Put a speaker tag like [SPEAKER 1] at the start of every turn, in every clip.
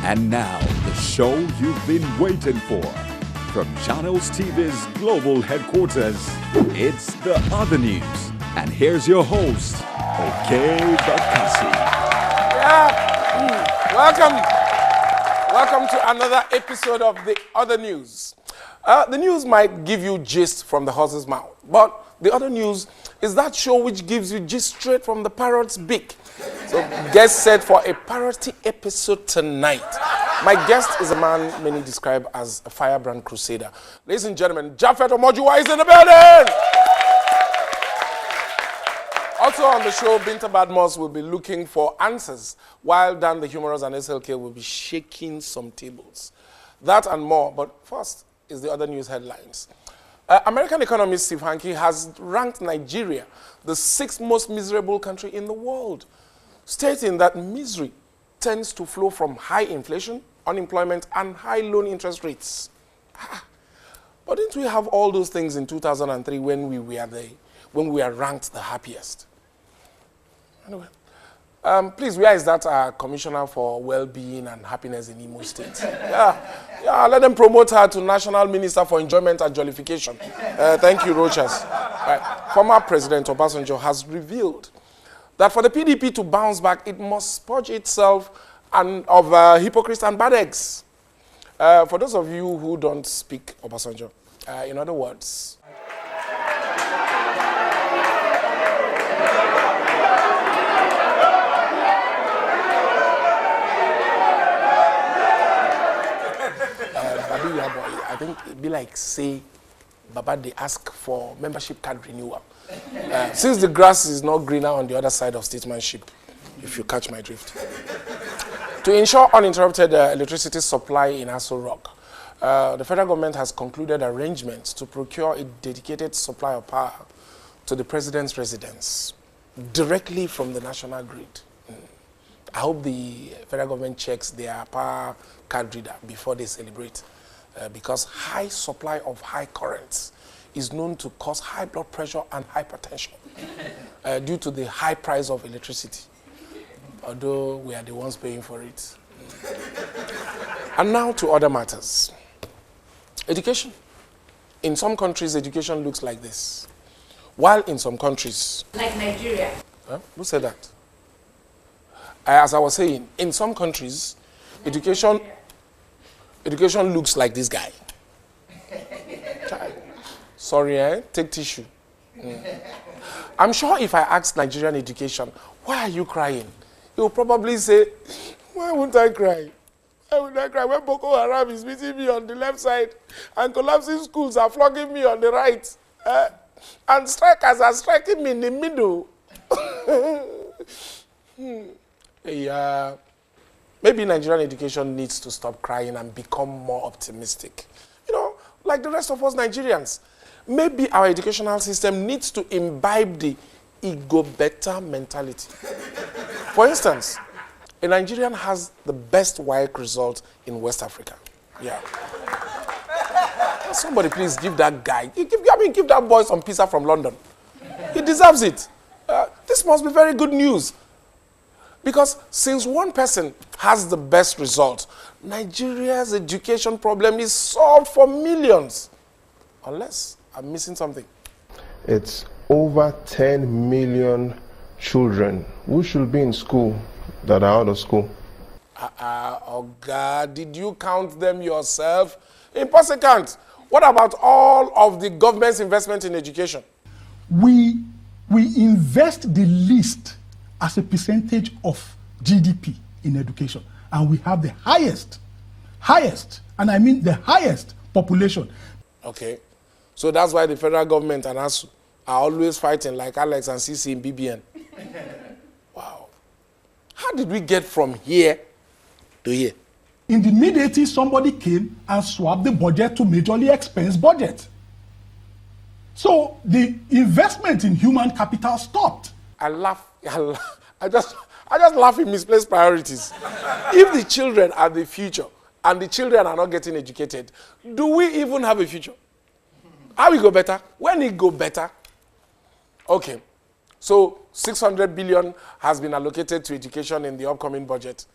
[SPEAKER 1] And now, the show you've been waiting for. From Channels TV's global headquarters, it's The Other News. And here's your host, Okey Bakassi.
[SPEAKER 2] Welcome to another episode of The Other News. The news might give you gist from the horse's mouth, but The Other News is that show which gives you gist straight from the parrot's beak. So get set for a parroty episode tonight. My guest is a man many describe as a firebrand crusader. Ladies and gentlemen, Japhet Omojuwa is in the building! Also on the show, Binta Badmos will be looking for answers, while Dan the Humorous and SLK will be shaking some tables. That and more, but first is The Other News headlines. American economist Honking has ranked Nigeria the 6th most miserable country in the world, stating that misery tends to flow from high inflation, unemployment, and high loan interest rates. But didn't we have all those things in 2003 when we were ranked the happiest? Anyway, please, where is that commissioner for well-being and happiness in Imo State? Yeah, let them promote her to National Minister for Enjoyment and Jollification. Thank you, Rochas. Right. Former President Obasanjo has revealed that for the PDP to bounce back, it must purge itself of hypocrites and bad eggs. For those of you who don't speak Obasanjo, in other words, I think it'd be like, say, Baba, they ask for membership card renewal. Since the grass is not greener on the other side of statesmanship, if you catch my drift. To ensure uninterrupted electricity supply in Aso ROck, the federal government has concluded arrangements to procure a dedicated supply of power to the president's residence directly from the national grid. I hope the federal government checks their power card reader before they celebrate. Because high supply of high currents is known to cause high blood pressure and hypertension due to the high price of electricity, although we are the ones paying for it. And now to other matters. Education. In some countries, education looks like this, while in some countries...
[SPEAKER 3] Like Nigeria.
[SPEAKER 2] Who said that? As I was saying, in some countries, education looks like this guy. Sorry, take tissue. I'm sure if I ask Nigerian education, why are you crying? He will probably say, why won't I cry? Why would I cry when Boko Haram is beating me on the left side and collapsing schools are flogging me on the right? And strikers are striking me in the middle. Yeah. Maybe Nigerian education needs to stop crying and become more optimistic. You know, like the rest of us Nigerians. Maybe our educational system needs to imbibe the ego-better mentality. For instance, a Nigerian has the best WAEC result in West Africa. Yeah. Somebody please give that guy, give that boy some pizza from London. He deserves it. This must be very good news. Because since one person has the best result, Nigeria's education problem is solved for millions. Unless I'm missing something.
[SPEAKER 4] It's over 10 million children who should be in school that are out of school.
[SPEAKER 2] Oh God, did you count them yourself? Impossible. What about all of the government's investment in education?
[SPEAKER 5] We invest the least as a percentage of GDP in education. And we have the highest, and I mean the highest population.
[SPEAKER 2] Okay. So that's why the federal government and ASU are always fighting like Alex and CC in BBN. Wow. How did we get from here to here?
[SPEAKER 5] In the mid-80s, somebody came and swapped the budget to majorly expense budget. So the investment in human capital stopped.
[SPEAKER 2] I just laugh in misplaced priorities. If the children are the future and the children are not getting educated, do we even have a future? How we go better? When it go better? Okay. So 600 billion has been allocated to education in the upcoming budget.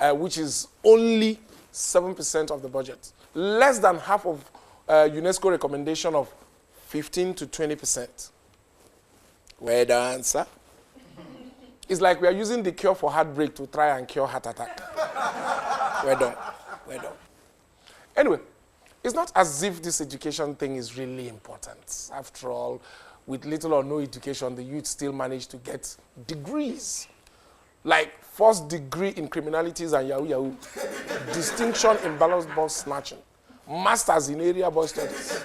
[SPEAKER 2] which is only 7% of the budget. Less than half of UNESCO recommendation of 15 to 20%. Where the answer? It's like we are using the cure for heartbreak to try and cure heart attack. We're done. We're done. Anyway, it's not as if this education thing is really important. After all, with little or no education, the youth still manage to get degrees. Like first degree in criminalities and yahoo yahoo, distinction in balance ball snatching, masters in area boy studies.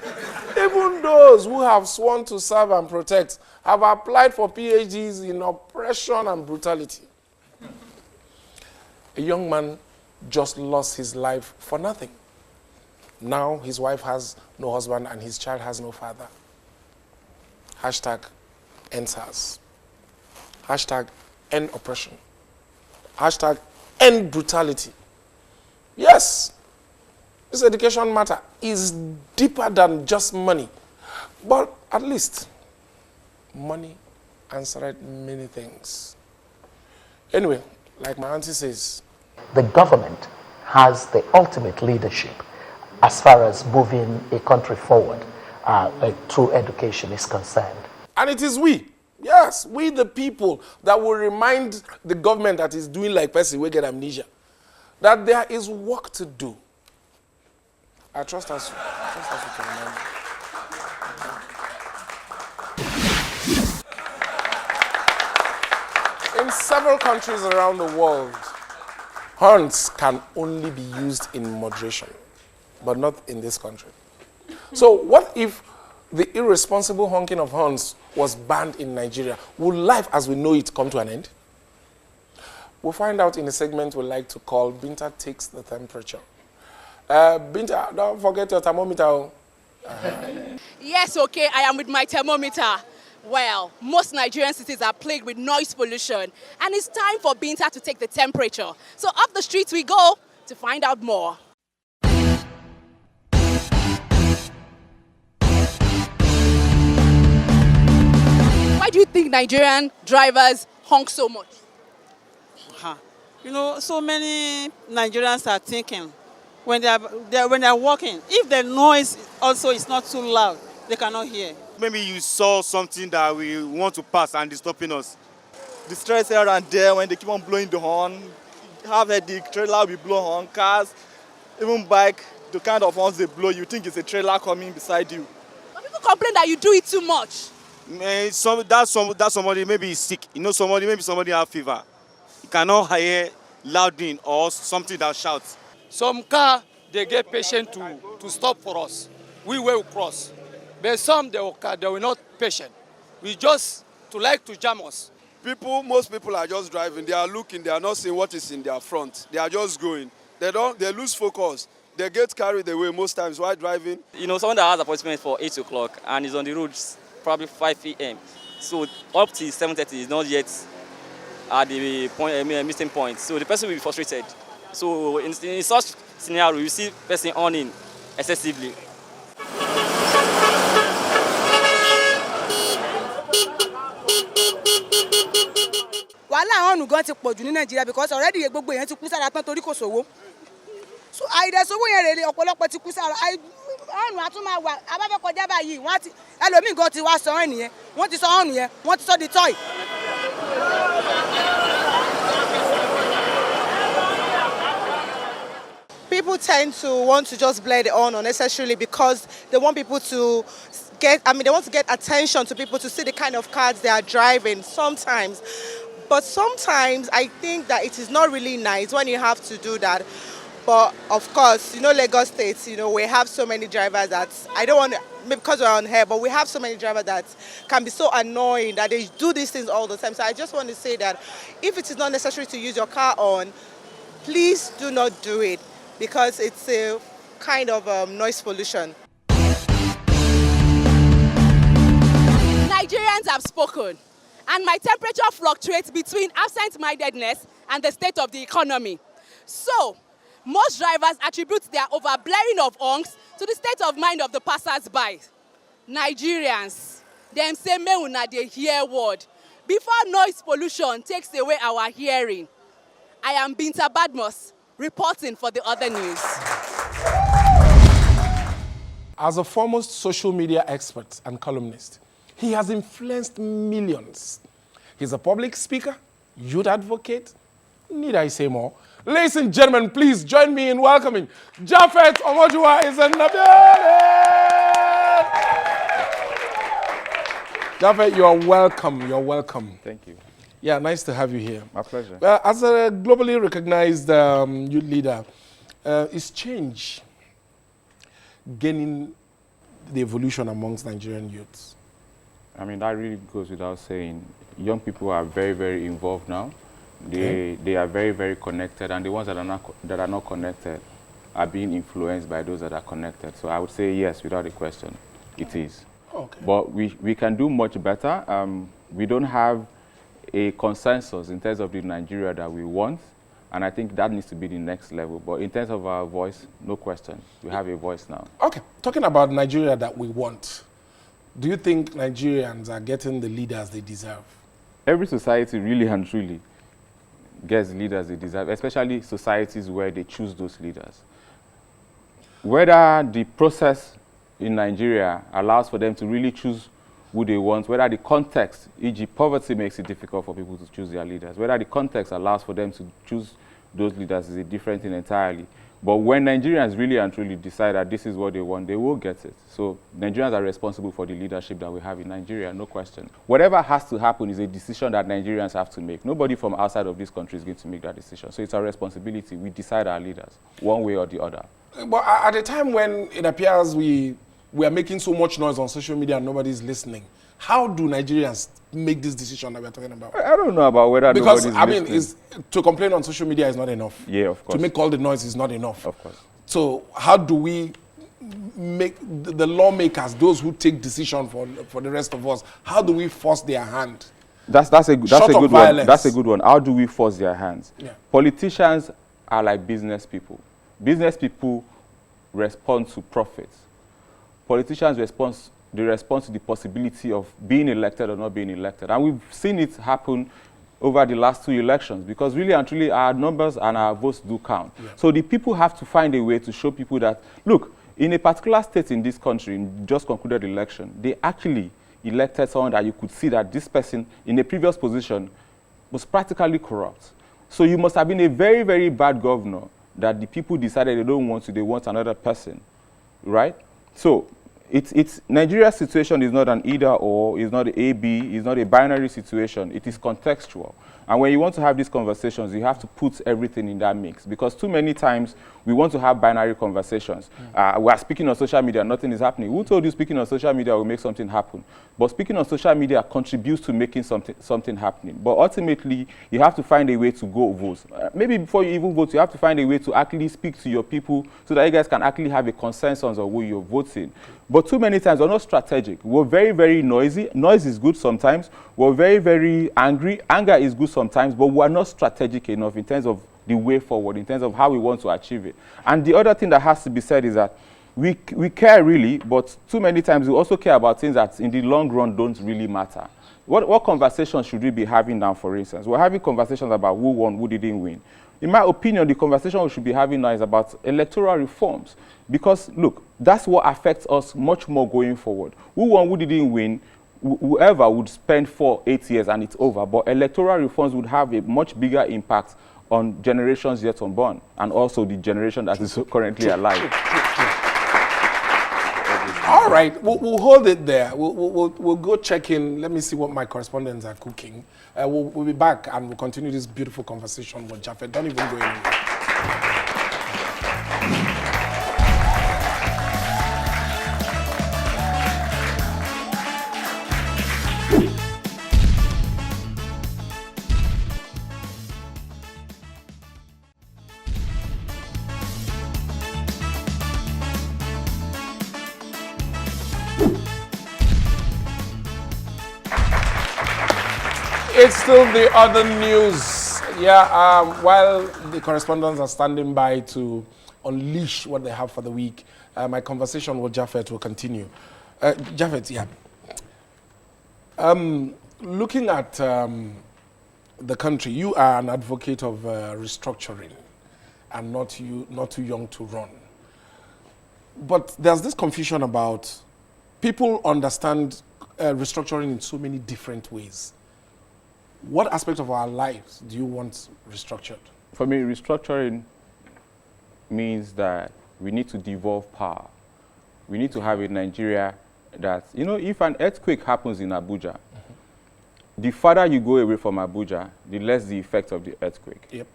[SPEAKER 2] Even those who have sworn to serve and protect have applied for PhDs in oppression and brutality. A young man just lost his life for nothing. Now his wife has no husband and his child has no father. Hashtag end SARS. Hashtag end oppression. Hashtag end brutality. Yes, this education matter is deeper than just money. But at least, money answered many things. Anyway, like my auntie says,
[SPEAKER 3] the government has the ultimate leadership as far as moving a country forward through education is concerned.
[SPEAKER 2] And it is we, yes, we the people that will remind the government that is doing like person we get amnesia, that there is work to do. I trust us to remember. In several countries around the world, horns can only be used in moderation, but not in this country. So what if the irresponsible honking of horns was banned in Nigeria? Would life as we know it come to an end? We'll find out in a segment we like to call Binta Takes the Temperature. Binta, don't forget your thermometer.
[SPEAKER 6] Yes, okay, I am with my thermometer. Well, most Nigerian cities are plagued with noise pollution, and it's time for Binta to take the temperature. So up the streets we go to find out more. Why do you think Nigerian drivers honk so much?
[SPEAKER 7] You know, so many Nigerians are thinking when they're walking, if the noise also is not too loud, they cannot hear.
[SPEAKER 8] Maybe you saw something that we want to pass and it's stopping us.
[SPEAKER 9] The stress here and there when they keep on blowing the horn, have a the trailer will blow horn, cars, even bike, the kind of horns they blow, you think it's a trailer coming beside you.
[SPEAKER 6] But people complain that you do it too much.
[SPEAKER 8] That's somebody maybe is sick. You know, maybe somebody have fever. You cannot hear louding or something that shouts.
[SPEAKER 10] Some car, they get patient to stop for us. We will cross. But some, they will not patient. We just like to jam us.
[SPEAKER 11] Most people are just driving. They are looking. They are not seeing what is in their front. They are just going. They lose focus. They get carried away most times while driving.
[SPEAKER 12] You know, someone that has an appointment for 8 o'clock and is on the road probably 5 p.m. So up to 7:30 is not yet at the missing point. So the person will be frustrated. So in such scenario, you see person owning excessively.
[SPEAKER 13] Wàhálà àwọn ọ̀nù gan ti pọ̀ jù ní Nàìjíríà because already gbogbo èèyàn ti kú sára tán torí kò sówó. So àìdẹ̀sówó yẹn rèé ọ̀pọ̀lọpọ̀ ti kú sára. Ọ̀nù àtún máa wà abáfẹ́ kọjá báyìí wọ́n ti ẹlòmíì gan ti wá sọ ọ́ nìyẹn wọ́n ti sọ ọ̀nù yẹn wọ́n ti sọ di toy.
[SPEAKER 7] People tend to want to just blare the horn unnecessarily because they want people to they want to get attention to people to see the kind of cars they are driving sometimes. But sometimes I think that it is not really nice when you have to do that. But of course, you know, Lagos State, you know, we have so many drivers that I don't want to, because we're on here, but we have so many drivers that can be so annoying that they do these things all the time. So I just want to say that if it is not necessary to use your car on, please do not do it because it's a kind of noise pollution.
[SPEAKER 6] Nigerians have spoken, and my temperature fluctuates between absent-mindedness and the state of the economy. So, most drivers attribute their overblaring of honks to the state of mind of the passers-by. Nigerians, them say me una dey hear word before noise pollution takes away our hearing. I am Binta Badmus, reporting for the other news.
[SPEAKER 2] As a foremost social media expert and columnist, he has influenced millions. He's a public speaker, youth advocate. Need I say more? Ladies and gentlemen, please join me in welcoming Japhet Omojuwa is in the building. Japhet, you're welcome. You're welcome.
[SPEAKER 14] Thank you.
[SPEAKER 2] Yeah, nice to have you here.
[SPEAKER 14] My pleasure.
[SPEAKER 2] As a globally recognized youth leader, is change gaining the evolution amongst Nigerian youths?
[SPEAKER 14] I mean, that really goes without saying. Young people are very, very involved now. They are very, very connected, and the ones that are not connected are being influenced by those that are connected. So I would say yes, without a question, it is.
[SPEAKER 2] Okay.
[SPEAKER 14] But we can do much better. We don't have a consensus in terms of the Nigeria that we want, and I think that needs to be the next level. But in terms of our voice, no question. We have a voice now.
[SPEAKER 2] Okay, talking about Nigeria that we want, do you think Nigerians are getting the leaders they deserve?
[SPEAKER 14] Every society really and truly gets leaders they deserve, especially societies where they choose those leaders. Whether the process in Nigeria allows for them to really choose who they want, whether the context, e.g. poverty, makes it difficult for people to choose their leaders, whether the context allows for them to choose those leaders is a different thing entirely. But when Nigerians really and truly decide that this is what they want, they will get it. So Nigerians are responsible for the leadership that we have in Nigeria, no question. Whatever has to happen is a decision that Nigerians have to make. Nobody from outside of this country is going to make that decision. So it's our responsibility. We decide our leaders, one way or the other.
[SPEAKER 2] But at a time when it appears we are making so much noise on social media and nobody's listening, how do Nigerians make this decision that we're talking about?
[SPEAKER 14] I don't know about whether
[SPEAKER 2] because
[SPEAKER 14] nobody's listening.
[SPEAKER 2] To complain on social media is not enough.
[SPEAKER 14] Yeah, of course.
[SPEAKER 2] To make all the noise is not enough.
[SPEAKER 14] Of course.
[SPEAKER 2] So how do we make the lawmakers, those who take decision for the rest of us, how do we force their hand?
[SPEAKER 14] That's a good one. That's a good one. How do we force their hands?
[SPEAKER 2] Yeah.
[SPEAKER 14] Politicians are like business people. Business people respond to profits. Politicians respond to the possibility of being elected or not being elected. And we've seen it happen over the last 2 elections, because really and truly our numbers and our votes do count. Yeah. So the people have to find a way to show people that, look, in a particular state in this country, in just concluded election, they actually elected someone that you could see that this person in a previous position was practically corrupt. So you must have been a very, very bad governor that the people decided they don't want you, they want another person, right? So it's Nigeria's situation is not an either or, it's not an A-B, it's not a binary situation, it is contextual. And when you want to have these conversations, you have to put everything in that mix, because too many times we want to have binary conversations. We are speaking on social media, nothing is happening. Who told you speaking on social media will make something happen? But speaking on social media contributes to making something happening. But ultimately, you have to find a way to go vote. Maybe before you even vote, you have to find a way to actually speak to your people so that you guys can actually have a consensus on who you're voting. But too many times, we're not strategic. We're very, very noisy. Noise is good sometimes. We're very, very angry. Anger is good sometimes, but we're not strategic enough in terms of the way forward, in terms of how we want to achieve it. And the other thing that has to be said is that we care really, but too many times we also care about things that in the long run don't really matter. What conversations should we be having now, for instance? We're having conversations about who won, who didn't win. In my opinion, the conversation we should be having now is about electoral reforms. Because, look, that's what affects us much more going forward. Who won, who didn't win, whoever would spend 4-8 years and it's over. But electoral reforms would have a much bigger impact on generations yet unborn, and also the generation that is currently alive.
[SPEAKER 2] All right, we'll hold it there. We'll go check in. Let me see what my correspondents are cooking. We'll be back and we'll continue this beautiful conversation with Japhet. Don't even go anywhere. It's still the other news. Yeah, while the correspondents are standing by to unleash what they have for the week, my conversation with Japhet will continue. Japhet, yeah. Looking at the country, you are an advocate of restructuring. and not too young to run. But there's this confusion about people understand restructuring in so many different ways. What aspect of our lives do you want restructured?
[SPEAKER 14] For me, restructuring means that we need to devolve power. We need to have a Nigeria that, you know, if an earthquake happens in Abuja, the farther you go away from Abuja, the less the effect of the earthquake.
[SPEAKER 2] Yep.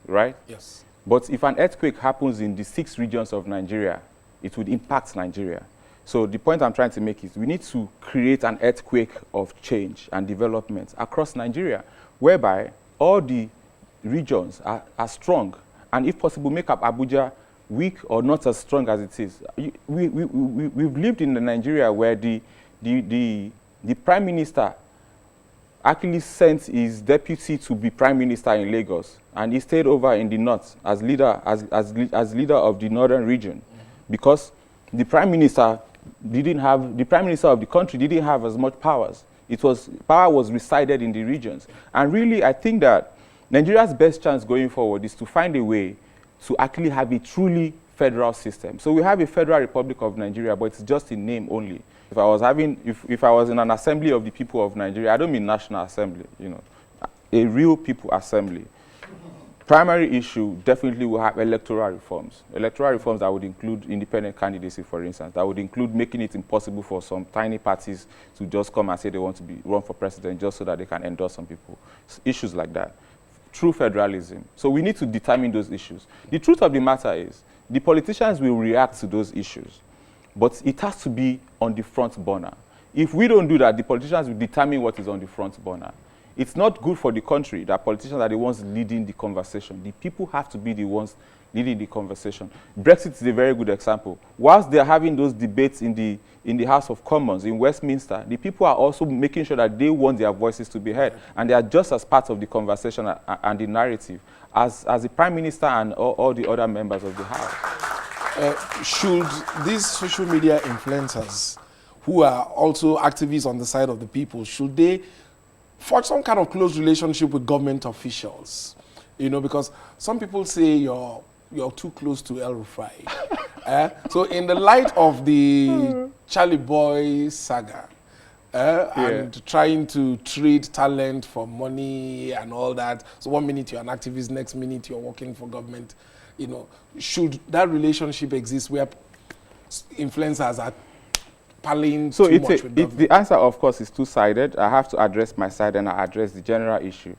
[SPEAKER 14] Right?
[SPEAKER 2] Yes.
[SPEAKER 14] But if an earthquake happens in the 6 regions of Nigeria, it would impact Nigeria. So the point I'm trying to make is we need to create an earthquake of change and development across Nigeria, whereby all the regions are strong, and if possible, make up Abuja weak or not as strong as it is. We've lived in Nigeria where the Prime Minister actually sent his deputy to be Prime Minister in Lagos, and he stayed over in the north as leader of the northern region, because the Prime Minister of the country didn't have as much powers. Power was resided in the regions. And really, I think that Nigeria's best chance going forward is to find a way to actually have a truly federal system. So we have a Federal Republic of Nigeria, but it's just in name only. If I was in an assembly of the people of Nigeria, I don't mean National Assembly, you know, a real people assembly. Primary issue definitely will have electoral reforms. Electoral reforms that would include independent candidacy, for instance. That would include making it impossible for some tiny parties to just come and say they want to run for president just so that they can endorse some people. Issues like that. True federalism. So we need to determine those issues. The truth of the matter is, the politicians will react to those issues, but it has to be on the front burner. If we don't do that, the politicians will determine what is on the front burner. It's not good for the country that politicians are the ones leading the conversation. The people have to be the ones leading the conversation. Brexit is a very good example. Whilst they're having those debates in the House of Commons in Westminster, the people are also making sure that they want their voices to be heard, and they are just as part of the conversation and the narrative as the Prime Minister and all the other members of the House.
[SPEAKER 2] Should these social media influencers, who are also activists on the side of the people, should they forge some kind of close relationship with government officials? You know, because some people say you're too close to El Rufai. So in the light of the Charlie Boy saga, and trying to trade talent for money and all that, so 1 minute you're an activist, next minute you're working for government, you know, should that relationship exist where influencers are palling too much with government?
[SPEAKER 14] The answer, of course, is two-sided. I have to address my side and I address the general issue.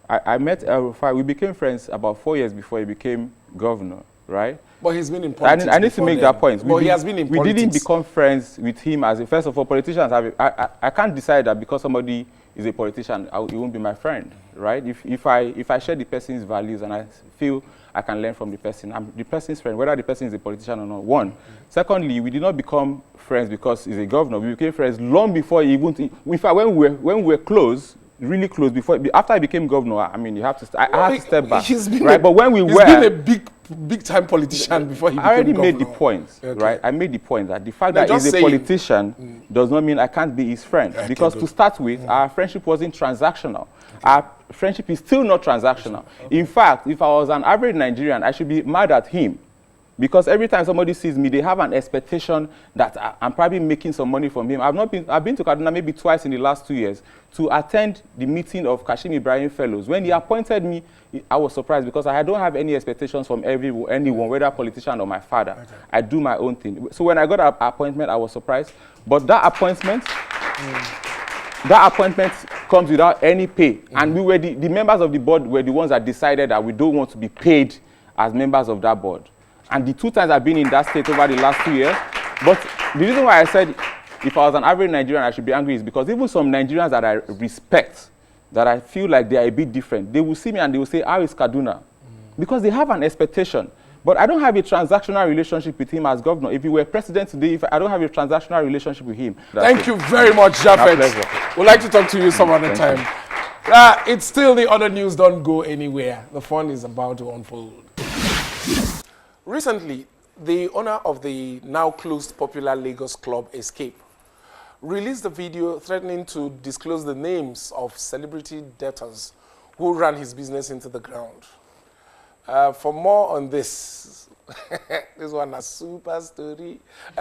[SPEAKER 14] I met El Rufai. We became friends about 4 years before he became governor, right?
[SPEAKER 2] But he's been in politics.
[SPEAKER 14] I need to make that point.
[SPEAKER 2] But he has been in politics.
[SPEAKER 14] We didn't become friends with him as a, first of all, politicians have I can't decide that because somebody is a politician, he won't be my friend, right? If I share the person's values and I feel I can learn from the person, I'm the person's friend, whether the person is a politician or not, one. Secondly, we did not become friends because he's a governor. We became friends long before he even, in fact, when we were close, really close, after I became governor, I mean, I have to step back, right? But when we were...
[SPEAKER 2] He's been a big time politician before he became governor.
[SPEAKER 14] I already made the point, right? I made the point that the fact that he's a politician does not mean I can't be his friend. Because to start with, our friendship wasn't transactional. Our friendship is still not transactional. In fact, if I was an average Nigerian, I should be mad at him. Because every time somebody sees me, they have an expectation that I'm probably making some money from him. I've been to Kaduna maybe twice in the last 2 years to attend the meeting of Kashim Ibrahim Fellows. When he appointed me, I was surprised because I don't have any expectations from anyone, whether a politician or my father. I do my own thing. So when I got an appointment, I was surprised. But that appointment comes without any pay. And we were the members of the board were the ones that decided that we don't want to be paid as members of that board. And the 2 times I've been in that state over the last 2 years. But the reason why I said if I was an average Nigerian, I should be angry is because even some Nigerians that I respect, that I feel like they are a bit different, they will see me and they will say, how is Kaduna? Because they have an expectation. But I don't have a transactional relationship with him as governor. If he were president today, I don't have a transactional relationship with him.
[SPEAKER 2] Thank you very much, Japhet. We'd like to talk to you some other time. It's still the other news. Don't go anywhere. The fun is about to unfold. Recently, the owner of the now closed popular Lagos club, Escape, released a video threatening to disclose the names of celebrity debtors who ran his business into the ground. For more on this, this one a super story.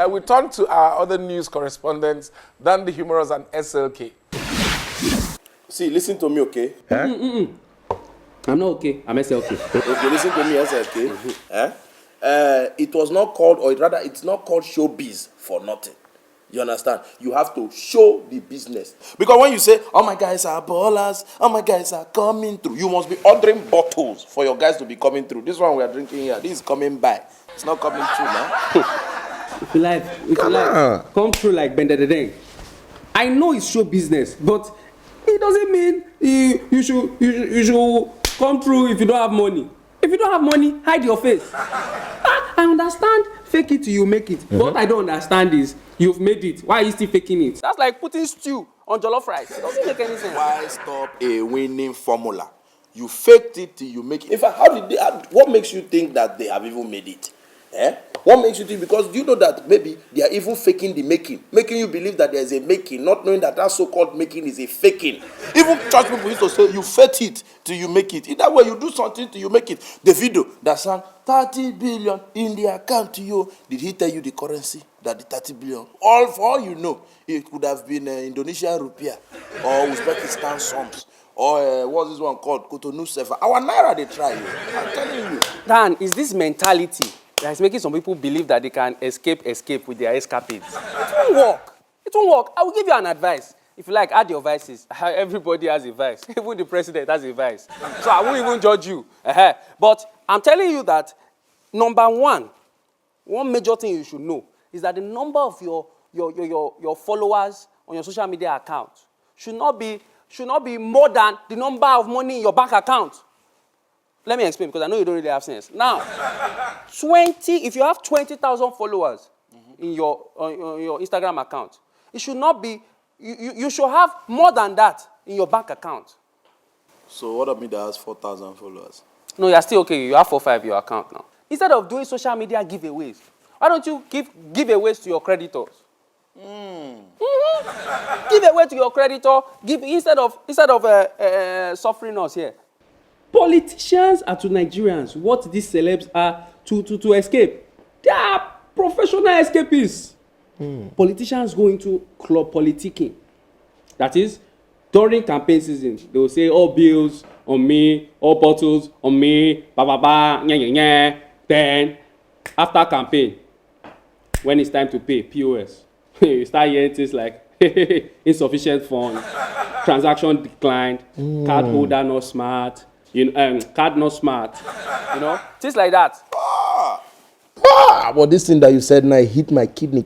[SPEAKER 2] We turn to our other news correspondents, Dan D Humorous and SLK.
[SPEAKER 15] See, listen to me, okay?
[SPEAKER 16] I'm not okay. I'm SLK.
[SPEAKER 15] Okay, listen to me, SLK. It was not called, or rather, it's not called showbiz for nothing. You understand? You have to show the business. Because when you say, oh my guys are ballers, oh my guys are coming through, you must be ordering bottles for your guys to be coming through. This one we are drinking here, this is coming by. It's not coming through now.
[SPEAKER 16] If you like, come through like Binta. I know it's show business, but it doesn't mean you should come through if you don't have money. If you don't have money, hide your face. I understand fake it till you make it. What I don't understand is you've made it. Why are you still faking it? That's like putting stew on jollof rice. It doesn't make any sense.
[SPEAKER 15] Why stop a winning formula? You faked it till you make it. In fact, what makes you think that they have even made it? What makes you think? Because you know that maybe they are even faking the making you believe that there is a making, not knowing that that so-called making is a faking. Even church people used to say, you fake it till you make it. In that way, you do something till you make it. The video that sang 30 billion in the account to you, did he tell you the currency? That the 30 billion, for all you know, it could have been Indonesian rupiah or Uzbekistan soms. Or what's this one called? Cotonou Sefa. Our Naira, they try you. I'm telling you.
[SPEAKER 16] Dan, is this mentality that is making some people believe that they can escape with their escapades? It won't work. It won't work. I will give you an advice. If you like, add your vices. Everybody has a vice. Even the president has a vice. So I won't even judge you. But I'm telling you that, number one major thing you should know is that the number of your followers on your social media account should not be more than the number of money in your bank account. Let me explain, because I know you don't really have sense. Now, if you have 20,000 followers in your Instagram account, it should not be, you should have more than that in your bank account.
[SPEAKER 15] So what about that has 4,000 followers?
[SPEAKER 16] No, you're still okay. You have 4-5 in your account now. Instead of doing social media giveaways, why don't you give giveaways to your creditors? Give away to your creditor. Instead of suffering us here. Politicians are to Nigerians what these celebs are to escape. They are professional escapists. Politicians go into club politicking. That is, during campaign season, they will say, all bills on me, all bottles on me, nya. Then, after campaign, when it's time to pay, POS, you start hearing things like insufficient funds, transaction declined, card holder not smart, card not smart, things like that.
[SPEAKER 15] But this thing that you said now hit my kidney.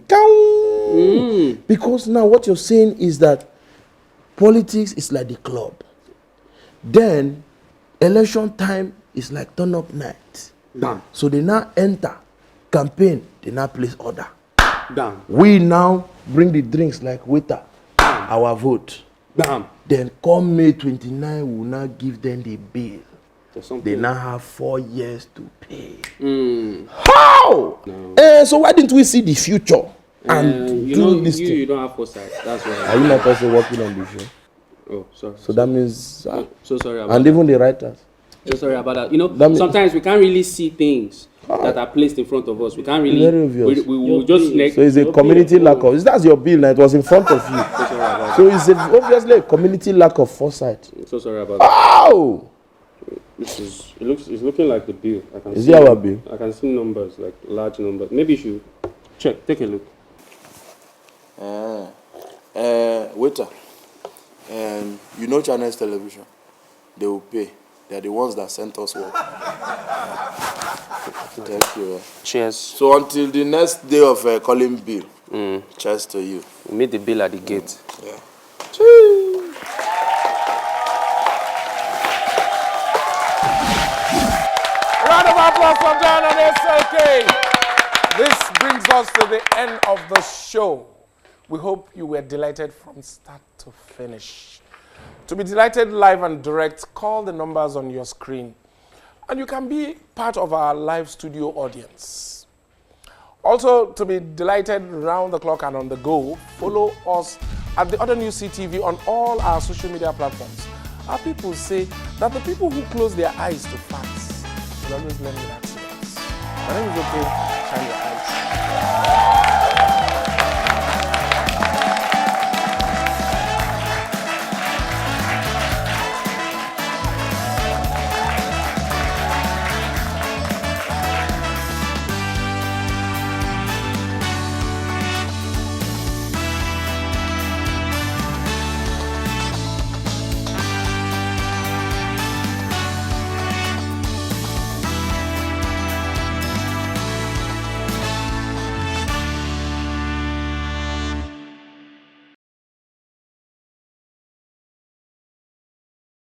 [SPEAKER 15] Because now what you're saying is that politics is like the club. Then election time is like turn up night.
[SPEAKER 16] Damn.
[SPEAKER 15] So they now enter campaign, they now place order.
[SPEAKER 16] Damn.
[SPEAKER 15] We now bring the drinks like waiter, our vote.
[SPEAKER 16] Damn.
[SPEAKER 15] Then come May 29, we will now give them the bill. They now have 4 years to pay. How? No. So why didn't we see the future and do this thing?
[SPEAKER 16] You don't have foresight. That's why.
[SPEAKER 15] Are you my person working on the show?
[SPEAKER 16] Oh, sorry.
[SPEAKER 15] So that means.
[SPEAKER 16] So sorry about
[SPEAKER 15] and
[SPEAKER 16] that.
[SPEAKER 15] Even the writers.
[SPEAKER 16] So sorry about that. Sometimes we can't really see things that are placed in front of us. We can't really. Very obvious. We will just.
[SPEAKER 15] So it's a community lack of. That's your bill now. It was in front of you.
[SPEAKER 16] So sorry about that.
[SPEAKER 15] So it's obviously a community lack of foresight.
[SPEAKER 16] So sorry about that.
[SPEAKER 15] Oh!
[SPEAKER 16] It's looking like the bill.
[SPEAKER 15] Is it our bill?
[SPEAKER 16] I can see numbers, like large numbers. Maybe you should check. Take a look.
[SPEAKER 15] Waiter. You know Channels Television. They will pay. They are the ones that sent us work. Thank you.
[SPEAKER 16] Cheers.
[SPEAKER 15] So until the next day of calling bill, cheers to you.
[SPEAKER 16] We meet the bill at the gate.
[SPEAKER 15] Yeah.
[SPEAKER 16] Cheers.
[SPEAKER 2] Round of applause from Dan and SLK. This brings us to the end of the show. We hope you were delighted from start to finish. To be delighted live and direct, call the numbers on your screen, and you can be part of our live studio audience. Also, to be delighted round the clock and on the go, follow us at the Other News CTV on all our social media platforms. Our people say that the people who close their eyes to facts is always learning accidents. My name is Okey. Shine your eyes.